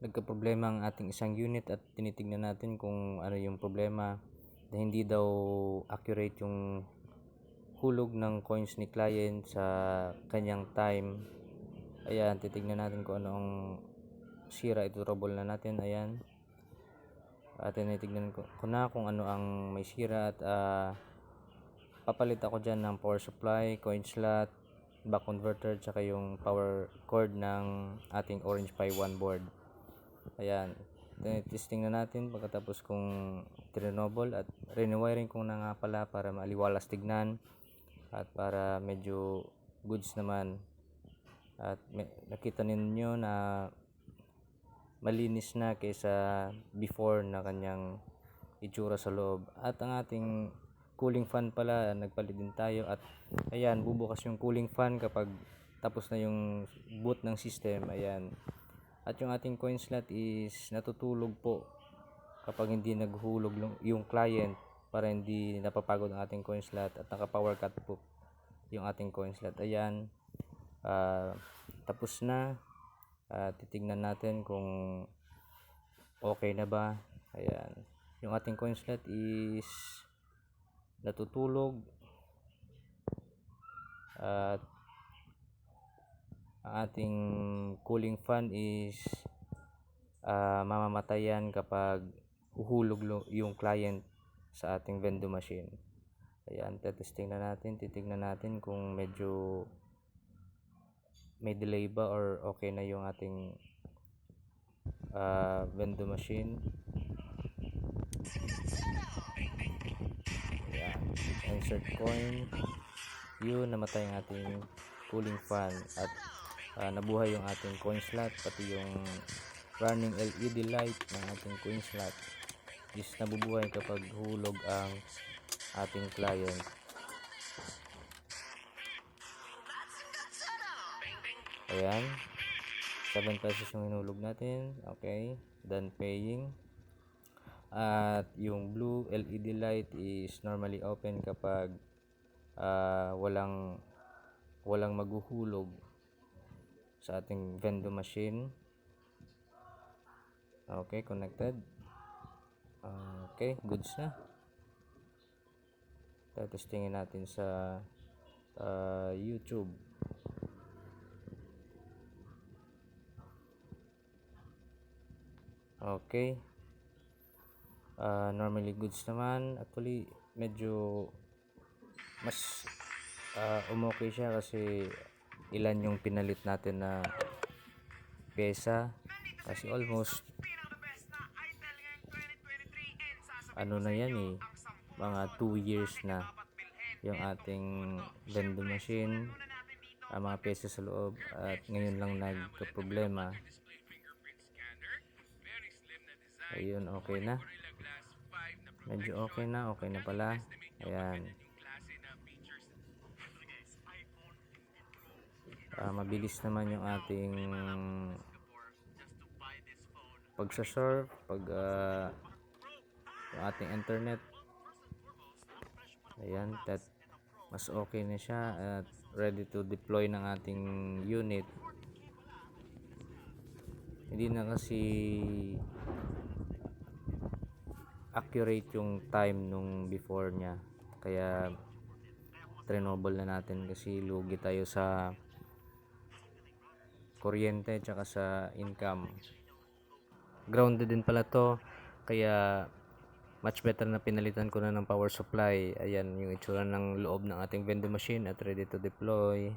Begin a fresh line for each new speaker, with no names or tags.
nagkaproblema ang ating isang unit at tinitingnan natin kung ano yung problema, na hindi daw accurate yung hulog ng coins ni client sa kanyang time. Ayan, titignan natin kung ano ang sira, ito trouble na natin. Ayan, at tinitignan ko na kung ano ang may sira at papalit ako dyan ng power supply, coin slot, back converter, tsaka yung power cord ng ating Orange Pi 1 board. Ayan, testing na natin pagkatapos kung trinobol at reniwiring ko na nga pala para maaliwalas tignan at para medyo goods naman. At nakita ninyo na malinis na kaysa before na kanyang itsura sa loob. At ang ating cooling fan pala, nagpalit din tayo. At ayan, bubukas yung cooling fan kapag tapos na yung boot ng system. Ayan, at yung ating coin slot is natutulog po kapag hindi naghulog yung client, para hindi napapagod ang ating coin slot, at naka power cut po yung ating coin slot. Ayan, tapos na. Titignan natin kung okay na ba. Ayan, yung ating coin slot is natutulog at ang ating cooling fan is mamamatayan kapag uhulog yung client sa ating vending machine. Ayan, testing na natin, titignan natin kung medyo may delay ba or okay na yung ating vending machine. Ayan, insert coin, yun, namatay ang ating cooling fan at nabuhay yung ating coin slot, pati yung running LED light ng ating coin slot is nabubuhay kapag hulog ang ating client. Ayan, 7 pesos yung hinulog natin. Okay, done paying. At yung blue LED light is normally open kapag walang maghuhulog sa ating vending machine. Okay, connected. Okay, goods na. Testingin natin sa YouTube. Okay, normally goods naman. Actually medyo mas umokay siya kasi ilan yung pinalit natin na pyesa, kasi almost ano na yan mga 2 years na yung ating vending machine, mga pyesa sa loob, at ngayon lang nagka-problema. Ayun, okay na, medyo okay na pala. Ayan, mabilis naman yung ating pagsasurf, yung ating internet. Ayan, mas okay na siya at ready to deploy ng ating unit. Hindi na kasi accurate yung time nung before niya, kaya trinobol na natin kasi lugi tayo sa kuryente tsaka sa income. Grounded din pala to, kaya much better na pinalitan ko na ng power supply. Ayan yung itsura ng loob ng ating vending machine at ready to deploy.